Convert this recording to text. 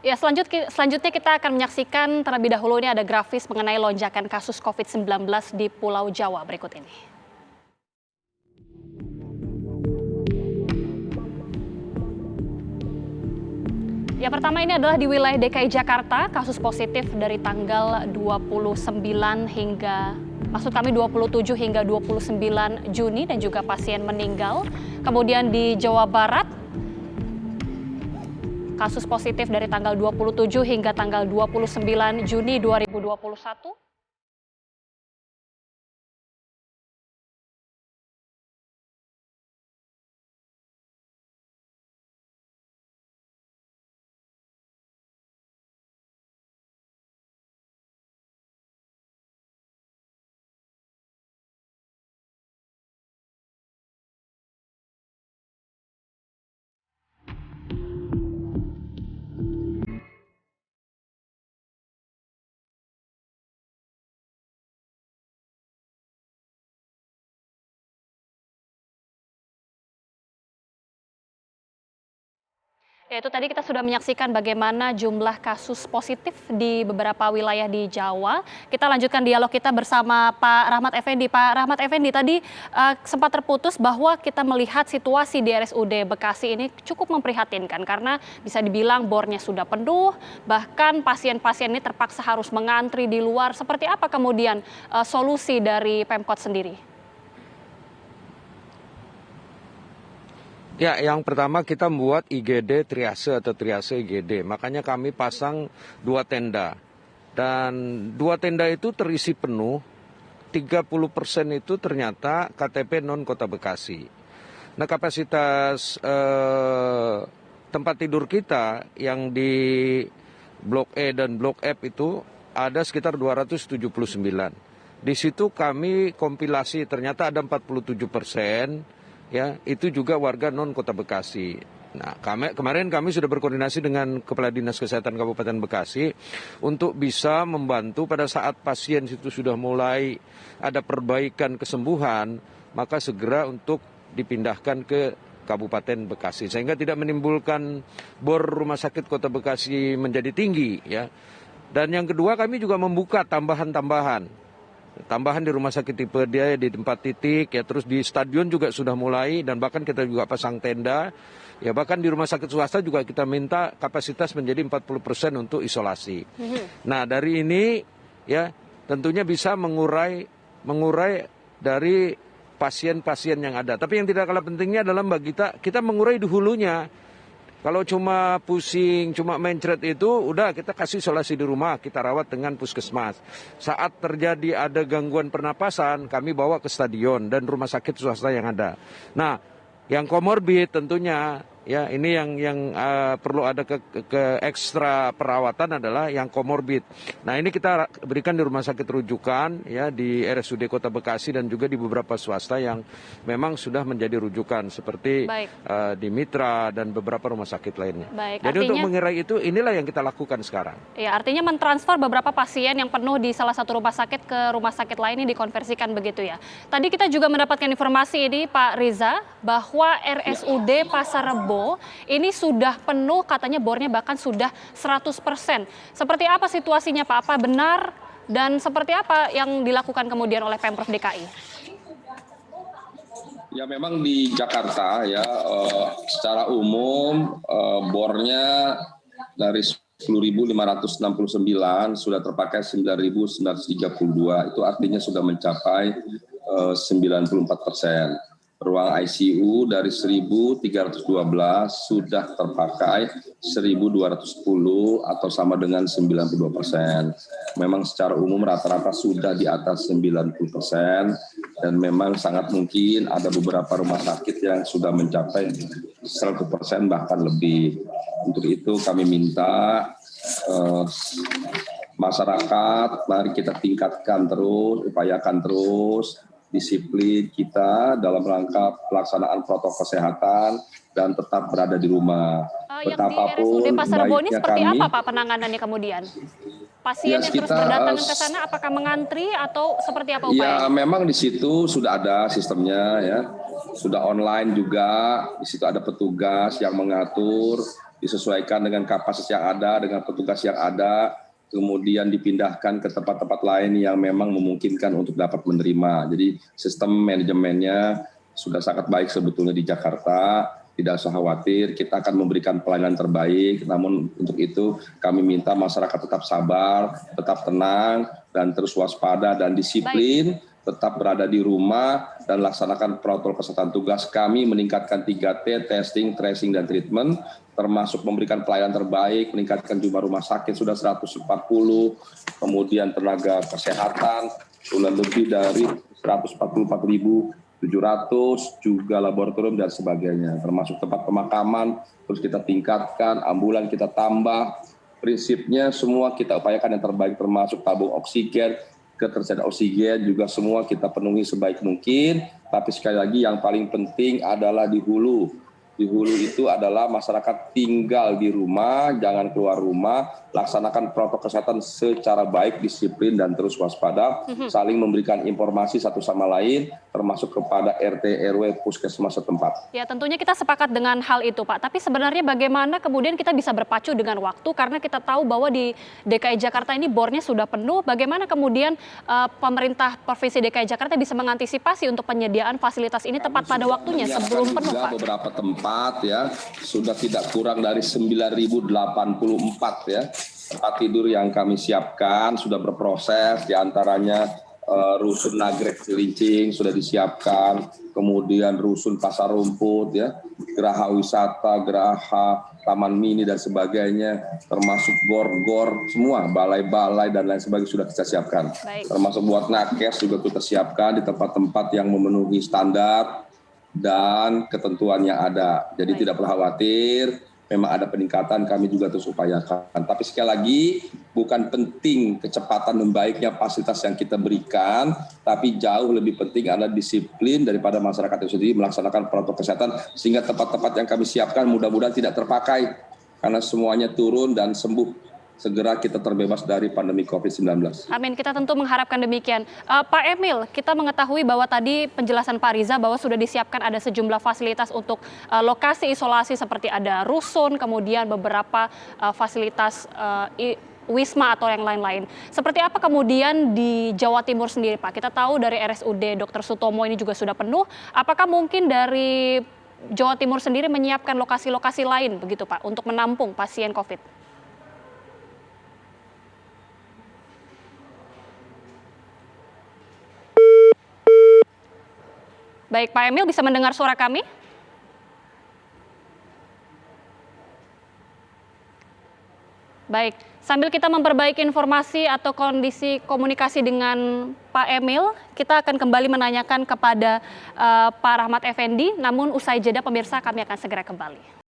Ya, selanjutnya kita akan menyaksikan terlebih dahulu ini ada grafis mengenai lonjakan kasus COVID-19 di Pulau Jawa berikut ini. Ya, pertama ini adalah di wilayah DKI Jakarta, kasus positif dari tanggal 27 hingga 29 Juni dan juga pasien meninggal. Kemudian di Jawa Barat, kasus positif dari tanggal 27 hingga tanggal 29 Juni 2021. Ya, itu tadi kita sudah menyaksikan bagaimana jumlah kasus positif di beberapa wilayah di Jawa. Kita lanjutkan dialog kita bersama Pak Rahmat Effendi. Pak Rahmat Effendi, tadi sempat terputus bahwa kita melihat situasi di RSUD Bekasi ini cukup memprihatinkan karena bisa dibilang bornya sudah penuh, bahkan pasien-pasien ini terpaksa harus mengantri di luar. Seperti apa kemudian solusi dari Pemkot sendiri? Ya, yang pertama kita membuat IGD triase atau triase IGD. Makanya kami pasang 2 tenda. Dan 2 tenda itu terisi penuh, 30% itu ternyata KTP non Kota Bekasi. Nah, kapasitas tempat tidur kita yang di Blok E dan Blok F itu ada sekitar 279. Di situ kami kompilasi ternyata ada 47%. Ya, itu juga warga non Kota Bekasi. Nah, kemarin kami sudah berkoordinasi dengan Kepala Dinas Kesehatan Kabupaten Bekasi untuk bisa membantu pada saat pasien itu sudah mulai ada perbaikan kesembuhan, maka segera untuk dipindahkan ke Kabupaten Bekasi sehingga tidak menimbulkan bor Rumah Sakit Kota Bekasi menjadi tinggi, ya. Dan yang kedua, kami juga membuka tambahan di rumah sakit tipe D di tempat titik, ya, terus di stadion juga sudah mulai, dan bahkan kita juga pasang tenda, ya, bahkan di rumah sakit swasta juga kita minta kapasitas menjadi 40% untuk isolasi. Nah, dari ini, ya, tentunya bisa mengurai dari pasien-pasien yang ada. Tapi yang tidak kalah pentingnya adalah bagi kita mengurai di hulunya. Kalau cuma pusing, cuma mencret itu, udah kita kasih isolasi di rumah, kita rawat dengan puskesmas. Saat terjadi ada gangguan pernapasan, kami bawa ke stadion dan rumah sakit swasta yang ada. Nah, yang komorbid tentunya, ya, ini yang perlu ada ke ekstra perawatan adalah yang komorbid. Nah, ini kita berikan di rumah sakit rujukan, ya, di RSUD Kota Bekasi dan juga di beberapa swasta yang memang sudah menjadi rujukan seperti di Mitra dan beberapa rumah sakit lainnya. Jadi artinya, untuk mengurai itu, inilah yang kita lakukan sekarang. Ya, artinya mentransfer beberapa pasien yang penuh di salah satu rumah sakit ke rumah sakit lain ini dikonversikan begitu, ya. Tadi kita juga mendapatkan informasi ini, Pak Riza, bahwa RSUD Pasar Rebo ini sudah penuh, katanya bornya bahkan sudah 100%. Seperti apa situasinya, Pak? Apa benar dan seperti apa yang dilakukan kemudian oleh Pemprov DKI? Ya, memang di Jakarta, ya, secara umum bornya dari 10.569 sudah terpakai 9.932, itu artinya sudah mencapai 94%. Ruang ICU dari 1.312 sudah terpakai 1.210 atau sama dengan 92%. Memang secara umum rata-rata sudah di atas 90% dan memang sangat mungkin ada beberapa rumah sakit yang sudah mencapai 100% bahkan lebih. Untuk itu kami minta masyarakat, mari kita tingkatkan terus, upayakan terus disiplin kita dalam rangka pelaksanaan protokol kesehatan dan tetap berada di rumah. Betapapun di RSUD Pasar Rebo ini seperti apa, Pak, penanganannya kemudian? Pasien yang terus berdatangan ke sana, apakah mengantri atau seperti apa upaya? Ya, memang di situ sudah ada sistemnya, ya, sudah online juga. Di situ ada petugas yang mengatur disesuaikan dengan kapasitas yang ada, dengan petugas yang ada, kemudian dipindahkan ke tempat-tempat lain yang memang memungkinkan untuk dapat menerima. Jadi sistem manajemennya sudah sangat baik sebetulnya di Jakarta, tidak usah khawatir, kita akan memberikan pelayanan terbaik, namun untuk itu kami minta masyarakat tetap sabar, tetap tenang, dan terus waspada dan disiplin, tetap berada di rumah, dan laksanakan protokol kesehatan tugas. Kami meningkatkan 3T, testing, tracing, dan treatment, termasuk memberikan pelayanan terbaik, meningkatkan jumlah rumah sakit sudah 140, kemudian tenaga kesehatan sudah lebih dari 144.700, juga laboratorium dan sebagainya, termasuk tempat pemakaman terus kita tingkatkan, ambulan kita tambah. Prinsipnya semua kita upayakan yang terbaik, termasuk tabung oksigen, ketersediaan oksigen juga semua kita penuhi sebaik mungkin. Tapi sekali lagi yang paling penting adalah di hulu. Di hulu itu adalah masyarakat tinggal di rumah, jangan keluar rumah, laksanakan protokol kesehatan secara baik, disiplin, dan terus waspada, saling memberikan informasi satu sama lain, termasuk kepada RT, RW, puskesmas setempat. Ya, tentunya kita sepakat dengan hal itu, Pak. Tapi sebenarnya bagaimana kemudian kita bisa berpacu dengan waktu, karena kita tahu bahwa di DKI Jakarta ini bornya sudah penuh. Bagaimana kemudian pemerintah Provinsi DKI Jakarta bisa mengantisipasi untuk penyediaan fasilitas ini tepat pada waktunya sebelum penuh, Pak? Beberapa tempat ya sudah tidak kurang dari 9.084 ya tempat tidur yang kami siapkan, sudah berproses, diantaranya Rusun Nagrek Cilincing sudah disiapkan, kemudian Rusun Pasar Rumput ya, Geraha Wisata, Geraha Taman Mini dan sebagainya, termasuk gor-gor semua, balai-balai dan lain sebagainya sudah kita siapkan. Baik. Termasuk buat nakes juga kita siapkan di tempat-tempat yang memenuhi standar dan ketentuan yang ada. Jadi Baik. tidak perlu khawatir, memang ada peningkatan, kami juga terus upayakan. Tapi sekali lagi, bukan penting kecepatan membaiknya fasilitas yang kita berikan, tapi jauh lebih penting adalah disiplin daripada masyarakat itu sendiri melaksanakan protokol kesehatan, sehingga tempat-tempat yang kami siapkan mudah-mudahan tidak terpakai, karena semuanya turun dan sembuh. Segera kita terbebas dari pandemi COVID-19. Amin, kita tentu mengharapkan demikian. Pak Emil, kita mengetahui bahwa tadi penjelasan Pak Riza bahwa sudah disiapkan ada sejumlah fasilitas untuk lokasi isolasi seperti ada rusun, kemudian beberapa fasilitas wisma atau yang lain-lain. Seperti apa kemudian di Jawa Timur sendiri, Pak? Kita tahu dari RSUD Dr. Sutomo ini juga sudah penuh. Apakah mungkin dari Jawa Timur sendiri menyiapkan lokasi-lokasi lain begitu, Pak, untuk menampung pasien COVID? Baik, Pak Emil bisa mendengar suara kami? Baik, sambil kita memperbaiki informasi atau kondisi komunikasi dengan Pak Emil, kita akan kembali menanyakan kepada Pak Rahmat Effendi, namun usai jeda pemirsa kami akan segera kembali.